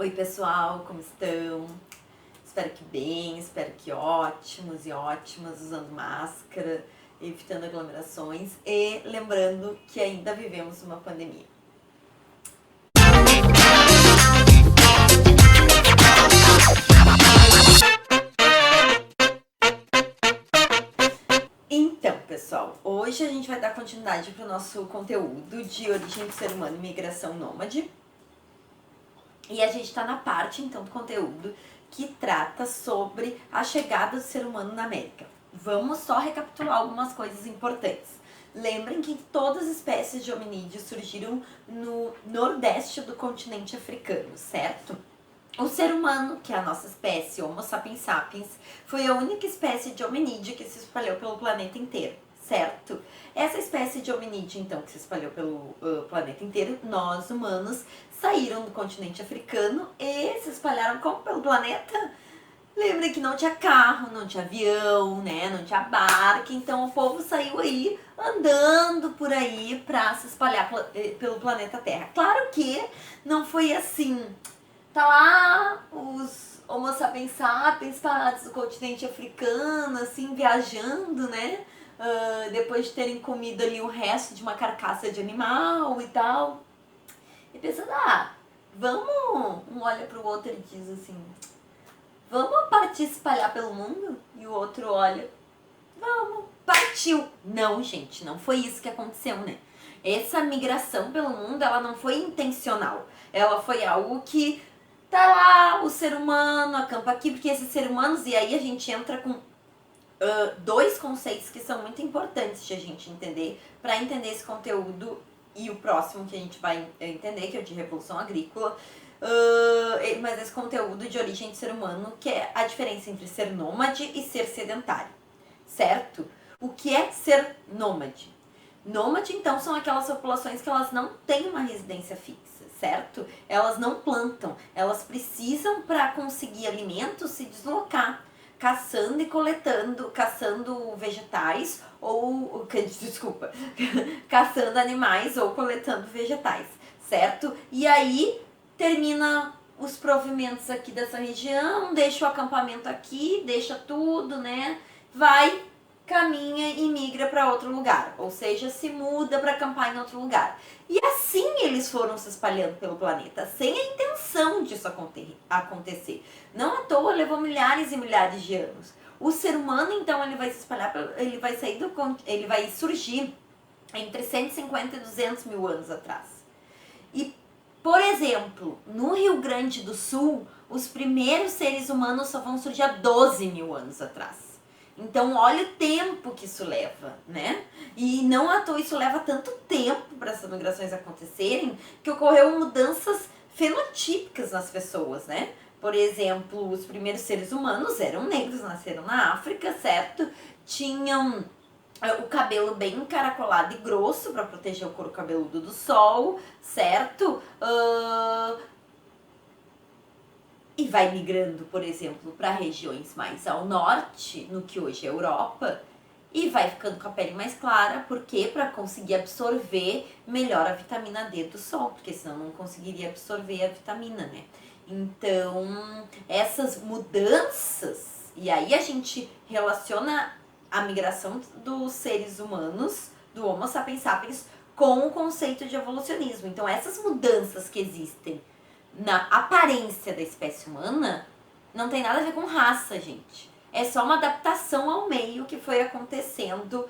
Oi pessoal, como estão? Espero que bem, espero que ótimos e ótimas, usando máscara, evitando aglomerações e lembrando que ainda vivemos uma pandemia. Então, pessoal, hoje a gente vai dar continuidade para o nosso conteúdo de origem do ser humano e migração nômade. E a gente está na parte, então, do conteúdo que trata sobre a chegada do ser humano na América. Vamos só recapitular algumas coisas importantes. Lembrem que todas as espécies de hominídeos surgiram no nordeste do continente africano, certo? O ser humano, que é a nossa espécie, Homo sapiens sapiens, foi a única espécie de hominídeo que se espalhou pelo planeta inteiro, certo? Essa espécie de hominídeo, então, que se espalhou pelo planeta inteiro, nós, humanos, saíram do continente africano e se espalharam como pelo planeta? Lembra que não tinha carro, não tinha avião, né? Não tinha barca, então o povo saiu aí andando por aí pra se espalhar pelo planeta Terra. Claro que não foi assim. Tá lá os Homo sapiens sapiens parados do continente africano, assim, viajando, né? Depois de terem comido ali o resto de uma carcaça de animal e tal. E pensando, vamos, um olha pro outro e diz assim, vamos partir se espalhar pelo mundo? E o outro olha, vamos, partiu. Não, gente, não foi isso que aconteceu, né? Essa migração pelo mundo, ela não foi intencional. Ela foi algo que tá lá, o ser humano acampa aqui, porque esses seres humanos, e aí a gente entra com dois conceitos que são muito importantes de a gente entender, para entender esse conteúdo e o próximo que a gente vai entender, que é o de Revolução Agrícola, mas esse conteúdo de origem do ser humano, que é a diferença entre ser nômade e ser sedentário, certo? O que é ser nômade? Nômade, então, são aquelas populações que elas não têm uma residência fixa, certo? Elas não plantam, elas precisam, para conseguir alimento, se deslocar, caçando e coletando, caçando vegetais ou, desculpa, caçando animais ou coletando vegetais, certo? E aí termina os provimentos aqui dessa região, deixa o acampamento aqui, deixa tudo, né? Vai, caminha e migra para outro lugar, ou seja, se muda para acampar em outro lugar. E assim eles foram se espalhando pelo planeta, sem a intenção disso acontecer. Não à toa levou milhares e milhares de anos. O ser humano, então, ele vai se espalhar, ele vai surgir entre 150 e 200 mil anos atrás. E, por exemplo, no Rio Grande do Sul, os primeiros seres humanos só vão surgir há 12 mil anos atrás. Então, olha o tempo que isso leva, né? E não à toa isso leva tanto tempo para essas migrações acontecerem, que ocorreu mudanças fenotípicas nas pessoas, né? Por exemplo, os primeiros seres humanos eram negros, nasceram na África, certo? Tinham o cabelo bem encaracolado e grosso para proteger o couro cabeludo do sol, certo? E vai migrando, por exemplo, para regiões mais ao norte, no que hoje é Europa, e vai ficando com a pele mais clara, porque para conseguir absorver melhor a vitamina D do sol, porque senão não conseguiria absorver a vitamina, né? Então, essas mudanças, e aí a gente relaciona a migração dos seres humanos, do Homo sapiens sapiens, com o conceito de evolucionismo. Então, essas mudanças que existem na aparência da espécie humana não tem nada a ver com raça, gente. É só uma adaptação ao meio que foi acontecendo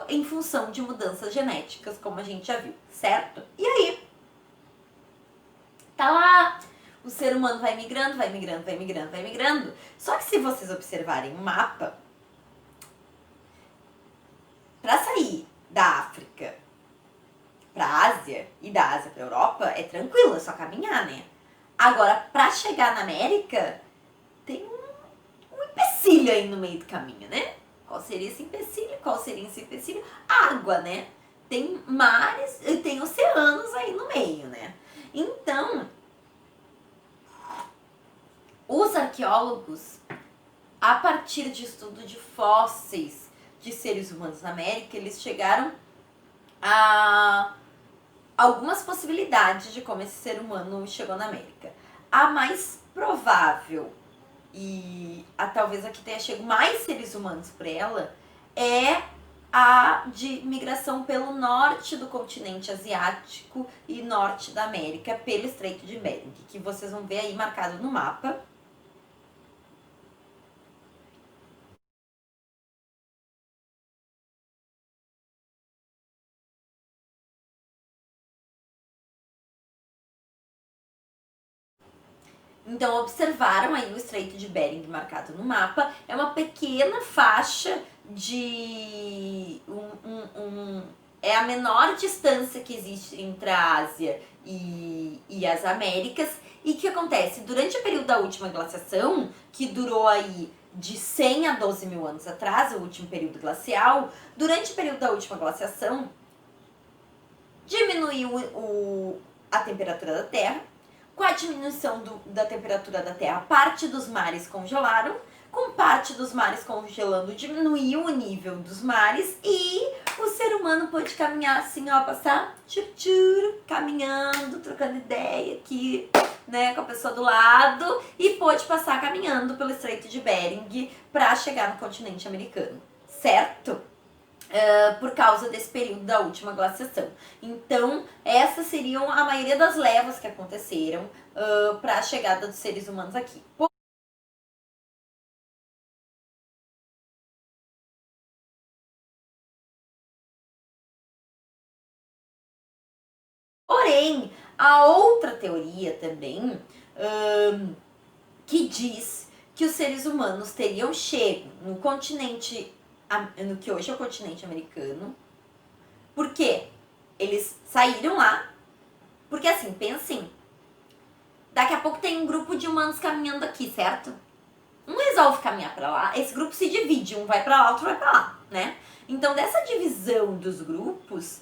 em função de mudanças genéticas, como a gente já viu, certo? E aí, tá lá, o ser humano vai migrando, vai migrando, vai migrando, vai migrando. Só que se vocês observarem o mapa, para sair da África para a Ásia e da Ásia para a Europa é tranquilo, é só caminhar, né? Agora, para chegar na América, tem um empecilho aí no meio do caminho, né? Qual seria esse empecilho? Qual seria esse empecilho? Água, né? Tem mares e tem oceanos aí no meio, né? Então, os arqueólogos, a partir de estudo de fósseis de seres humanos na América, eles chegaram a algumas possibilidades de como esse ser humano chegou na América. a mais provável e talvez a que tenha chegado mais seres humanos para ela é a de migração pelo norte do continente asiático e norte da América, pelo Estreito de Bering, que vocês vão ver aí marcado no mapa. Então, observaram aí o Estreito de Bering marcado no mapa. É uma pequena faixa de... é a menor distância que existe entre a Ásia e as Américas. E o que acontece? Durante o período da última glaciação, que durou aí de 100 a 12 mil anos atrás, o último período glacial, durante o período da última glaciação, diminuiu a temperatura da Terra. Com a diminuição da temperatura da Terra, parte dos mares congelaram. Com parte dos mares congelando, diminuiu o nível dos mares e o ser humano pôde caminhar assim, ó, passar caminhando, trocando ideia aqui, né, com a pessoa do lado, e pôde passar caminhando pelo Estreito de Bering para chegar no continente americano, certo? Por causa desse período da última glaciação. Então, essas seriam a maioria das levas que aconteceram para a chegada dos seres humanos aqui. Porém, há outra teoria também que diz que os seres humanos teriam chego no continente, no que hoje é o continente americano. Por quê? Eles saíram lá, porque assim, pensem, daqui a pouco tem um grupo de humanos caminhando aqui, certo? Um resolve caminhar para lá, esse grupo se divide, um vai para lá, outro vai para lá, né? Então, dessa divisão dos grupos,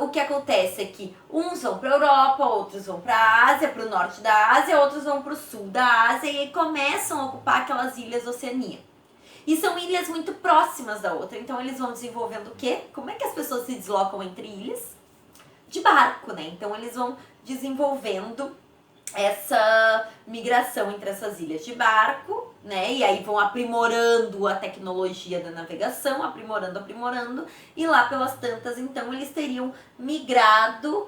o que acontece é que uns vão para a Europa, outros vão para a Ásia, para o norte da Ásia, outros vão para o sul da Ásia e começam a ocupar aquelas ilhas da Oceania. E são ilhas muito próximas da outra, então eles vão desenvolvendo o quê? Como é que as pessoas se deslocam entre ilhas? De barco, né? Então eles vão desenvolvendo essa migração entre essas ilhas de barco, né? E aí vão aprimorando a tecnologia da navegação, aprimorando, e lá pelas tantas, então, eles teriam migrado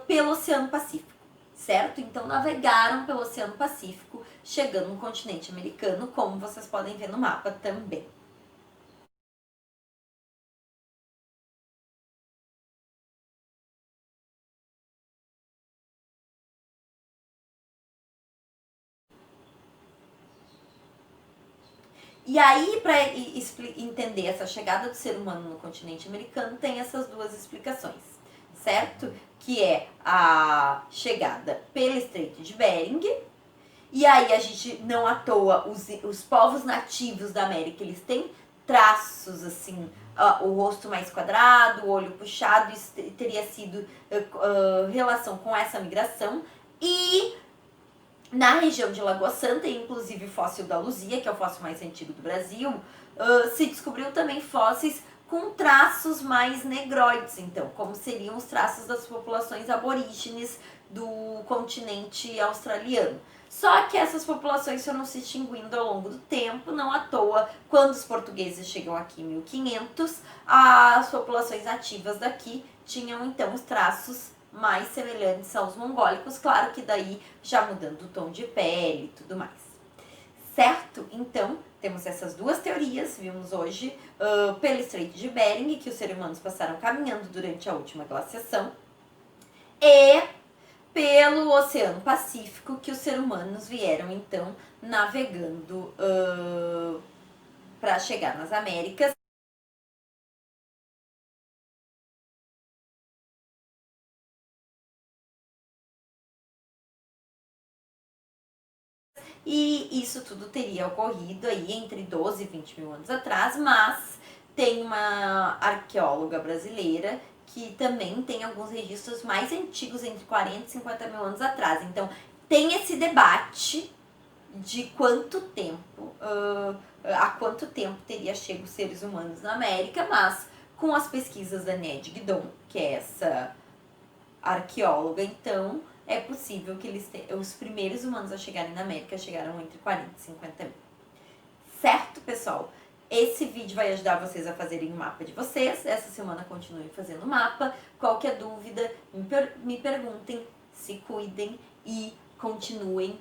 pelo Oceano Pacífico, certo? Então, navegaram pelo Oceano Pacífico, chegando no continente americano, como vocês podem ver no mapa também. E aí, para entender essa chegada do ser humano no continente americano, tem essas duas explicações, certo? Que é a chegada pelo Estreito de Bering, e aí a gente, não à toa, os povos nativos da América, eles têm traços, assim, o rosto mais quadrado, o olho puxado, isso teria sido relação com essa migração. E na região de Lagoa Santa, inclusive o fóssil da Luzia, que é o fóssil mais antigo do Brasil, se descobriu também fósseis com traços mais negroides, então, como seriam os traços das populações aborígenes do continente australiano. Só que essas populações foram se extinguindo ao longo do tempo, não à toa, quando os portugueses chegam aqui em 1500, as populações nativas daqui tinham então os traços mais semelhantes aos mongólicos, claro que daí já mudando o tom de pele e tudo mais. Certo? Então, temos essas duas teorias, vimos hoje pelo Estreito de Bering, que os seres humanos passaram caminhando durante a última glaciação, e pelo Oceano Pacífico, que os seres humanos vieram então navegando para chegar nas Américas. E isso tudo teria ocorrido aí entre 12 e 20 mil anos atrás, mas tem uma arqueóloga brasileira que também tem alguns registros mais antigos, entre 40 e 50 mil anos atrás. Então, tem esse debate de quanto tempo, há quanto tempo teria chego os seres humanos na América, mas com as pesquisas da Ned Guidon, que é essa arqueóloga, então é possível que os primeiros humanos a chegarem na América chegaram entre 40 e 50 mil. Certo, pessoal? Esse vídeo vai ajudar vocês a fazerem o mapa de vocês. Essa semana continuem fazendo o mapa. Qualquer dúvida, me perguntem, se cuidem e continuem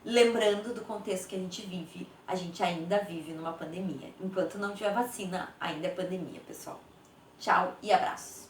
lembrando do contexto que a gente vive. A gente ainda vive numa pandemia. Enquanto não tiver vacina, ainda é pandemia, pessoal. Tchau e abraços!